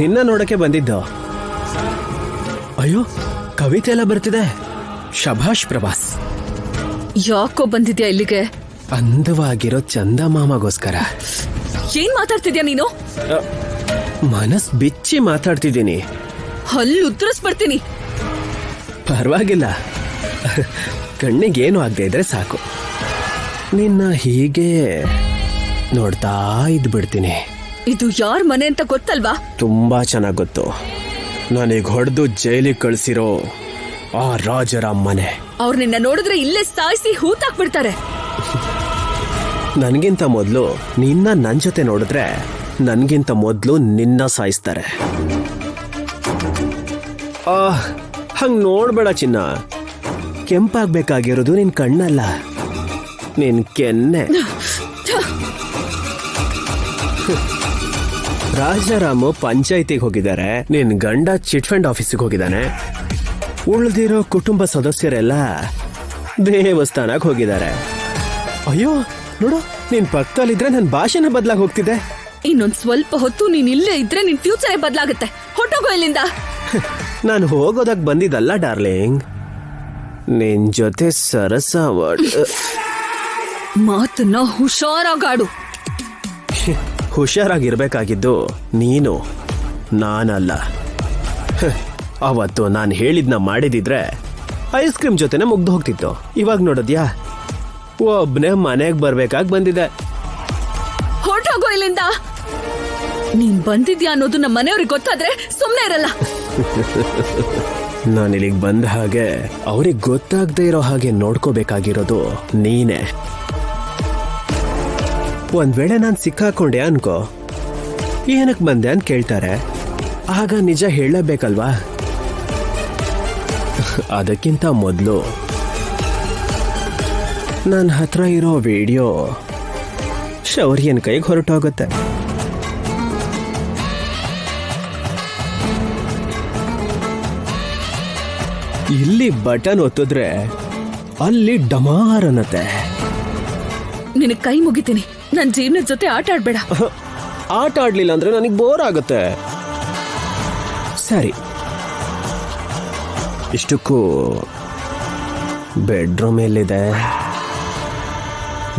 ನಿನ್ನ ನೋಡಕ್ಕೆ ಬಂದಿದ್ದು. ಅಯ್ಯೋ, ಕವಿತೆ ಎಲ್ಲ ಬರ್ತಿದೆ. ಶಭಾಷ್ ಪ್ರಭಾಸ್. ಯಾಕೋ ಬಂದಿದ್ಯಾ ಇಲ್ಲಿಗೆ? ಅಂದವಾಗಿರೋ ಚಂದಮಾಮಗೋಸ್ಕರ. ಏನ್ ಮಾತಾಡ್ತಿದ್ಯಾ ನೀನು? ಮನಸ್ ಬಿಚ್ಚಿ ಮಾತಾಡ್ತಿದ್ದೀನಿ. ಹಲ್ಲು ಉತ್ತರಿಸ್ಬಿಡ್ತೀನಿ. ಪರವಾಗಿಲ್ಲ, ಕಣ್ಣಿಗೇನು ಆಗದೆ ಇದ್ರೆ ಸಾಕು. ನಿನ್ನ ಹೀಗೆ ನೋಡ್ತಾ ಇದ್ಬಿಡ್ತೀನಿ. ಇದು ಯಾರ ಮನೆ ಅಂತ ಗೊತ್ತಲ್ವಾ? ತುಂಬಾ ಚೆನ್ನಾಗಿ ಗೊತ್ತು. ನಾನೀಗ ಹೊಡೆದು ಜೈಲಿಗೆ ಕಳಿಸಿರೋ ಆ ರಾಜರ ಮನೆ. ಅವ್ರು ನಿನ್ನ ನೋಡಿದ್ರೆ ಇಲ್ಲೇ ಸಾಯಿಸಿ ಹೂತಾಕ್ಬಿಡ್ತಾರೆ. ನನ್ಗಿಂತ ಮೊದಲು ನಿನ್ನ ನನ್ ಜೊತೆ ನೋಡಿದ್ರೆ ನನ್ಗಿಂತ ಮೊದಲು ನಿನ್ನ ಸಾಯಿಸ್ತಾರೆ. ಹಂಗ್ ನೋಡ್ಬೇಡ ಚಿನ್ನ. ಕೆಂಪಾಗ್ಬೇಕಾಗಿರೋದು ನಿನ್ ಕಣ್ಣಲ್ಲ, ನಿನ್ ಕೆನ್ನೆ. ರಾಜಾರಾಮು ಪಂಚಾಯಿತಿಗೆ ಹೋಗಿದ್ದಾರೆ, ನಿನ್ ಗಂಡ ಚಿಟ್ ಫಂಡ್ ಆಫೀಸಿಗೆ ಹೋಗಿದ್ದಾನೆ. ಉಳಿದಿರೋ ಕುಟುಂಬ ಸದಸ್ಯರೆಲ್ಲ ದೇವಸ್ಥಾನಕ್ಕೆ ಹೋಗಿದ್ದಾರೆ. ಅಯ್ಯೋ ನೋಡು, ನಿನ್ ಪಕ್ಕದಲ್ಲಿದ್ರೆ ನನ್ನ ಭಾಷೆನ ಬದಲಾಗಿ ಹೋಗ್ತಿದೆ. ಇನ್ನೊಂದ್ ಸ್ವಲ್ಪ ಹೊತ್ತು ನೀನ್ ಇಲ್ಲೇ ಇದ್ರೆ ನಿನ್ ಫ್ಯೂಚರೇ ಬದಲಾಗುತ್ತೆ. ಹೊಟ್ಟೋಗೋ ಇಲ್ಲಿಂದ. ನಾನು ಹೋಗೋದಕ್ ಬಂದಿದ್ದಲ್ಲ ಡಾರ್ಲಿಂಗ್, ನಿನ್ ಜೊತೆ ಸರಸ ಮಾತನ್ನ ಹುಷಾರಾಗಾಡು. ಹುಷಾರಾಗಿರ್ಬೇಕಾಗಿದ್ದು ನೀನು, ನಾನಲ್ಲ. ಅವತ್ತು ನಾನು ಹೇಳಿದ್ನ ಮಾಡಿದಿದ್ರೆ ಐಸ್ ಕ್ರೀಮ್ ಜೊತೆನೆ ಮುಗ್ದು ಹೋಗ್ತಿತ್ತು. ಇವಾಗ ನೋಡಿದ್ಯಾ, ಒಬ್ನೇ ಮನೆಗೆ ಬರ್ಬೇಕಾಗಿ ಬಂದಿದೆ. ಹೊರಟೋಗೋ ಇಲ್ಲಿಂದ. ನೀನ್ ಬಂದಿದ್ಯಾ ಅನ್ನೋದು ನಮ್ಮ ಮನೆಯವ್ರಿಗೆ ಗೊತ್ತಾದ್ರೆ ಸುಮ್ನೆ ಇರಲ್ಲ. ನಾನು ಇಲ್ಲಿಗೆ ಬಂದ ಹಾಗೆ ಅವ್ರಿಗೆ ಗೊತ್ತಾಗದೆ ಇರೋ ಹಾಗೆ ನೋಡ್ಕೋಬೇಕಾಗಿರೋದು ನೀನೆ. ಒಂದ್ ವೇಳೆ ನಾನು ಸಿಕ್ಕಾಕೊಂಡೆ ಅನ್ಕೋ, ಏನಕ್ಕೆ ಬಂದೆ ಅಂತ ಕೇಳ್ತಾರೆ. ಆಗ ನಿಜ ಹೇಳಬೇಕಲ್ವಾ? ಅದಕ್ಕಿಂತ ಮೊದಲು ನನ್ನ ಹತ್ರ ಇರೋ ವಿಡಿಯೋ ಶೌರ್ಯನ್ ಕೈಗೆ ಹೊರಟೋಗುತ್ತೆ. ಇಲ್ಲಿ ಬಟನ್ ಒತ್ತಿದ್ರೆ ಅಲ್ಲಿ ಡಮಾರ್ ಅನ್ನತ್ತೆ. ನಿನಗೆ ಕೈ ಮುಗಿತೀನಿ. ನನ್ ಜೀವನದ ಜೊತೆ ಆಟ ಆಡ್ಬೇಡ. ಆಟ ಆಡ್ಲಿಲ್ಲ ಅಂದ್ರೆ ನನಗೆ ಬೋರ್ ಆಗುತ್ತೆ. ಸರಿ, ಇಷ್ಟಕ್ಕೂ ಬೆಡ್ರೂಮ್ ಎಲ್ಲಿದೆ?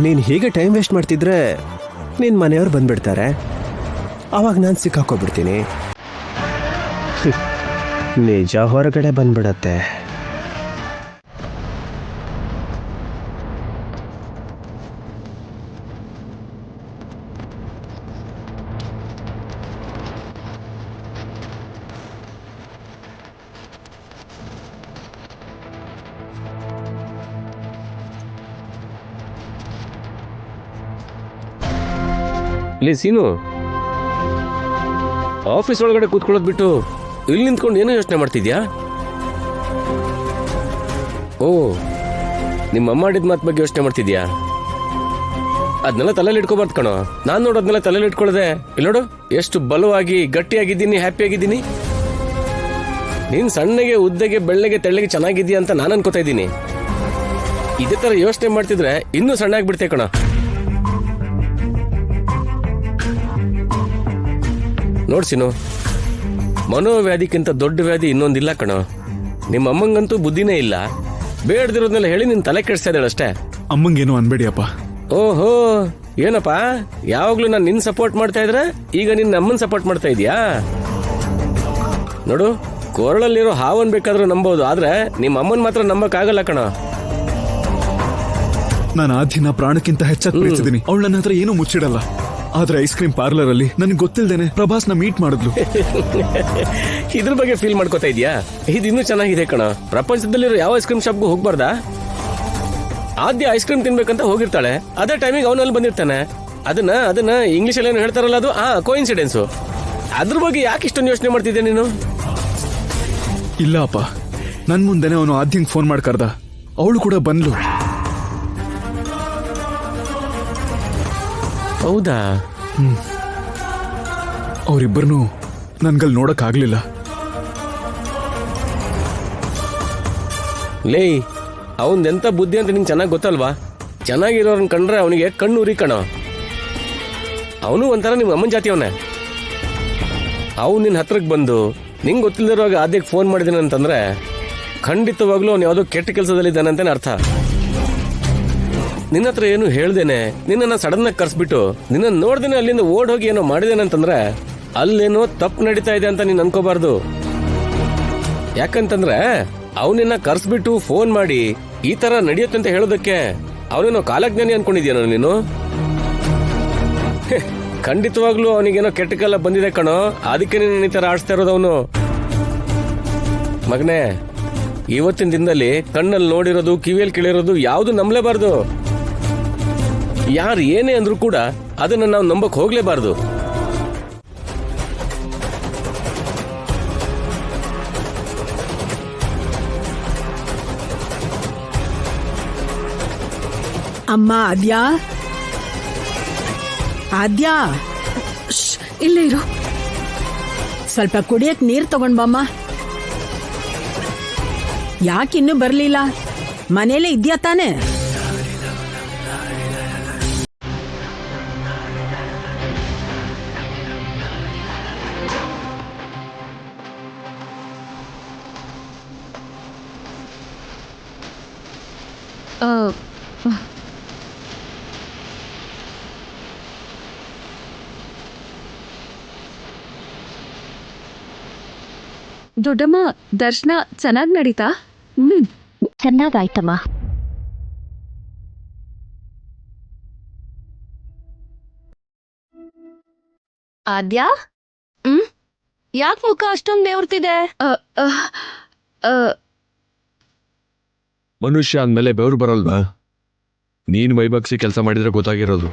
ನೀನ್ ಹೀಗೆ ಟೈಮ್ ವೇಸ್ಟ್ ಮಾಡ್ತಿದ್ರೆ ನಿನ್ ಮನೆಯವ್ರು ಬಂದ್ಬಿಡ್ತಾರೆ. ಅವಾಗ ನಾನು ಸಿಕ್ಕಾಕೋಬಿಡ್ತೀನಿ. ನಿಜ ಹೊರಗಡೆ ಬಂದ್ಬಿಡತ್ತೆ. ಲೇ ಸೀನು, ಆಫೀಸ್ ಒಳಗಡೆ ಕೂತ್ಕೊಳ್ಳೋದು ಬಿಟ್ಟು ಇಲ್ಲಿ ನಿಂತ್ಕೊಂಡು ಏನೋ ಯೋಚನೆ ಮಾಡ್ತಿದ್ಯಾ? ಓ, ನಿಮ್ಮ ಅಮ್ಮ ಮಾಡಿದ ಮಾತು ಬಗ್ಗೆ ಯೋಚನೆ ಮಾಡ್ತಿದ್ಯಾ? ಅದನ್ನೆಲ್ಲ ತಲೆಯಲ್ಲಿ ಇಟ್ಕೊಬಾರ್ದು ಕಣೋ. ನಾನು ನೋಡೋದನ್ನೆಲ್ಲ ತಲೆಯಲ್ಲಿ ಇಟ್ಕೊಳ್ಳದೆ ಇಲ್ಲಿ ನೋಡು, ಎಷ್ಟು ಬಲವಾಗಿ ಗಟ್ಟಿಯಾಗಿದ್ದೀನಿ, ಹ್ಯಾಪಿಯಾಗಿದ್ದೀನಿ. ನೀನು ಸಣ್ಣಗೆ ಉದ್ದಗೆ ಬೆಳ್ಳಗೆ ತೆಳ್ಳಗೆ ಚೆನ್ನಾಗಿದ್ದೀಯ ಅಂತ ನಾನು ಅನ್ಕೋತಾ ಇದ್ದೀನಿ. ಇದೇ ಥರ ಯೋಚನೆ ಮಾಡ್ತಿದ್ರೆ ಇನ್ನೂ ಸಣ್ಣ ಆಗಿಬಿಡ್ತೆ ಕಣೋ. ನೋಡ್ಸಿನು, ಮನೋವ್ಯಾಧಿಕ್ಕಿಂತ ದೊಡ್ಡ ವ್ಯಾಧಿ ಇನ್ನೊಂದಿಲ್ಲ ಕಣೋ. ನಿಮ್ಮ ಅಮ್ಮಂಗಂತೂ ಬುದ್ಧಿನೇ ಇಲ್ಲ. ಬೇಡದಿರೋದ್ನೆಲ್ಲ ಹೇಳಿ ನಿನ್ ತಲೆ ಕೆಡಿಸ್ತಾ ಇದ್ದಾಳೆ ಅಷ್ಟೇ. ಅಮ್ಮಂಗೇನು ಅನ್ಬೇಡಿ ಅಪ್ಪ. ಓಹೋ, ಏನಪ್ಪ ಯಾವಾಗ್ಲೂ ನಾನು ನಿನ್ ಸಪೋರ್ಟ್ ಮಾಡ್ತಾ ಇದ್ರೆ ಈಗ ನಿನ್ನ ಅಮ್ಮನ್ ಸಪೋರ್ಟ್ ಮಾಡ್ತಾ ಇದೀಯಾ? ನೋಡು, ಕೊರಳಲ್ಲಿರೋ ಹಾವನ್ ಬೇಕಾದ್ರೂ ನಂಬೋದು, ಆದ್ರೆ ನಿಮ್ಮ ಅಮ್ಮನ್ ಮಾತ್ರ ನಂಬಕ್ ಆಗಲ್ಲ ಕಣೋ. ನಾನು ಆ ದಿನ ಪ್ರಾಣಕ್ಕಿಂತ ಹೆಚ್ಚಾಗಿ ಪ್ರೀತಿಸಿದೀನಿ. ಅವಳು ನನ್ನ ಹತ್ರ ಏನೂ ಮುಚ್ಚಿಡಲ್ಲ. ಆದ್ರೆ ಐಸ್ ಕ್ರೀಮ್ ಪಾರ್ಲರ್ ಅಲ್ಲಿ ನನಗೆ ಗೊತ್ತಿಲ್ದೇನೆ ಪ್ರಭಾಸ್ನ ಮೀಟ್ ಮಾಡಿದ್ಲು. ಇದ್ರ ಬಗ್ಗೆ ಫೀಲ್ ಮಾಡ್ಕೋತಾ ಇದೀಯಾ? ಇದು ಇನ್ನೂ ಚೆನ್ನಾಗಿದೆ ಕಣ. ಪ್ರಪಂಚದಲ್ಲಿರೋ ಯಾವ ಐಸ್ ಕ್ರೀಮ್ ಶಾಪ್ಗೂ ಹೋಗ್ಬಾರ್ದಾ? ಆದ್ಯ ಐಸ್ ಕ್ರೀಮ್ ತಿನ್ಬೇಕಂತ ಹೋಗಿರ್ತಾಳೆ, ಅದೇ ಟೈಮಿಗೆ ಅವನಲ್ಲಿ ಬಂದಿರ್ತಾನೆ. ಅದನ್ನ ಇಂಗ್ಲಿಷ್ ಅಲ್ಲಿ ಏನು ಹೇಳ್ತಾರಲ್ಲ, ಅದು ಕೋಇನ್ಸಿಡೆನ್ಸು. ಅದ್ರ ಬಗ್ಗೆ ಯಾಕೆ ಇಷ್ಟೊಂದು ಯೋಚನೆ ಮಾಡ್ತಿದ್ದೆ ನೀನು? ಇಲ್ಲ ಅಪ್ಪ, ನನ್ ಮುಂದೆನೆ ಅವನು ಆದ್ಯಂಗ್ ಫೋನ್ ಮಾಡಿ ಕರ್ದ. ಅವಳು ಕೂಡ ಬಂದ್ಲು. ಹೌದಾ? ಅವರಿಬ್ಬರನ್ನು ನನ್ಗಲ್ಲಿ ನೋಡಕ್ ಆಗ್ಲಿಲ್ಲ. ಲೇ, ಅವನ್ದೆಂತ ಬುದ್ಧಿ ಅಂತ ನಿಂಗೆ ಚೆನ್ನಾಗಿ ಗೊತ್ತಲ್ವಾ? ಚೆನ್ನಾಗಿರೋರನ್ನ ಕಂಡ್ರೆ ಅವನಿಗೆ ಕಣ್ಣು ಉರಿ ಕಣೋ. ಅವನು ಒಂಥರ ನಿಮ್ಮ ಅಮ್ಮನ ಜಾತಿ ಅವನೇ. ಅವು ನಿನ್ನ ಹತ್ರಕ್ಕೆ ಬಂದು ನಿಂಗೆ ಗೊತ್ತಿಲ್ಲದಿರುವಾಗ ಆದ್ಯಕ್ಕೆ ಫೋನ್ ಮಾಡಿದ್ದೀನಿ ಅಂತಂದ್ರೆ ಖಂಡಿತವಾಗ್ಲೂ ಅವ್ನು ಯಾವುದೋ ಕೆಟ್ಟ ಕೆಲಸದಲ್ಲಿದ್ದಾನೆ ಅಂತಾನೆ ಅರ್ಥ. ನಿನ್ನ ಹತ್ರ ಏನು ಹೇಳ್ದೇನೆ ನಿನ್ನನ್ನು ಸಡನ್ ಆಗಿ ಕರ್ಸ್ಬಿಟ್ಟು ನಿನ್ನ ನೋಡ್ದೇನೆ ಅಲ್ಲಿಂದ ಓಡ್ ಹೋಗಿ ಏನೋ ಮಾಡಿದೇನೆ ಅಂತಂದ್ರೆ ಅಲ್ಲೇನೋ ತಪ್ಪು ನಡೀತಾ ಇದೆ ಅಂತ ನೀನು ಅನ್ಕೋಬಾರ್ದು. ಯಾಕಂತಂದ್ರೆ ಅವನಿನ್ನ ಕರ್ಸ್ಬಿಟ್ಟು ಫೋನ್ ಮಾಡಿ ಈ ತರ ನಡೆಯುತ್ತೆ ಅಂತ ಹೇಳೋದಕ್ಕೆ ಅವನೇನೋ ಕಾಲಜ್ಞಾನಿ ಅನ್ಕೊಂಡಿದ್ಯಾನೋ ನೀನು? ಖಂಡಿತವಾಗ್ಲೂ ಅವನಿಗೇನೋ ಕೆಟ್ಟ ಕಾಲ ಬಂದಿದೆ ಕಣೋ, ಅದಕ್ಕೆ ನೀನು ಈ ತರ ಆಡಿಸ್ತಾ ಇರೋದು ಅವನು. ಮಗನೇ, ಇವತ್ತಿನ ದಿನದಲ್ಲಿ ಕಣ್ಣಲ್ಲಿ ನೋಡಿರೋದು ಕಿವಿಯಲ್ಲಿ ಕೇಳಿರೋದು ಯಾವುದು ನಂಬಲೇಬಾರ್ದು. ಯಾರು ಏನೇ ಅಂದ್ರೂ ಕೂಡ ಅದನ್ನ ನಾವು ನಂಬಕ್ ಹೋಗ್ಲೇಬಾರ್ದು. ಅಮ್ಮ ಆದ್ಯಾ, ಆದ್ಯಾ, ಶ್ಶ್, ಇಲ್ಲೇ ಇರು. ಸ್ವಲ್ಪ ಕುಡಿಯಕ್ ನೀರ್ ತಗೊಂಡ್ ಬಮ್ಮ. ಯಾಕಿನ್ನೂ ಬರ್ಲಿಲ್ಲ? ಮನೇಲೆ ಇದ್ಯಾ ತಾನೆ? ದೊಡ್ಡಮ್ಮ, ದರ್ಶನ ಚೆನ್ನಾಗಿ ನಡೀತಾ? ಚೆನ್ನಾಗಾಯ್ತಮ್ಮ. ಆದ್ಯಾ, ಯಾಕೆ ಮುಖ ಅಷ್ಟೊಂದು ಬೆವರ್ತಿದೆ? ಮನುಷ್ಯ ಅಂದ್ಮೇಲೆ ಬೆವರು ಬರಲ್ವಾ? ನೀನ್ ಮೈಬಗ್ಸಿ ಕೆಲಸ ಮಾಡಿದ್ರೆ ಗೊತ್ತಾಗಿರೋದು.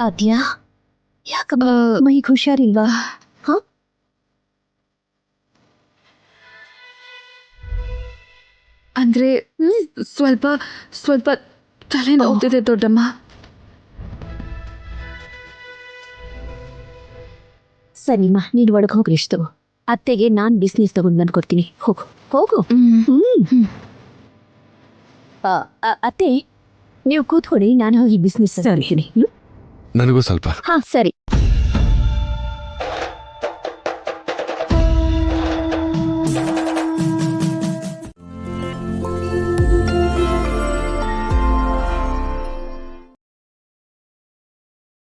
ಆದ್ಯಾ, ಯಾಕಮ್ಮ ಮೈಗೆ ಹುಷಾರಿಲ್ವಾ? ಅಂದ್ರೆ ಸ್ವಲ್ಪ ಸ್ವಲ್ಪ ತಲೆ ನೋವ್ತಿದೆ ದೊಡ್ಡಮ್ಮ. ಸರಿಮ್ಮ, ನೀನ್ ಒಳಗೆ ಹೋಗ್ರಿ. ಇಷ್ಟು ಅತ್ತೆಗೆ ನಾನ್ ಬಿಸ್ನೆಸ್ ತಗೊಂಡ್ ಬಂದ್ಕೊಡ್ತೀನಿ. ಹೋಗು ಹೋಗು. ಅತ್ತೆ, ನೀವು ಕೂತ್ಕೊಡಿ, ನಾನು ಹೋಗಿ ಬಿಸ್ನೆಸ್ ತರ್ತೀನಿ. ನನಗೂ ಸ್ವಲ್ಪ. ಹಾ ಸರಿ.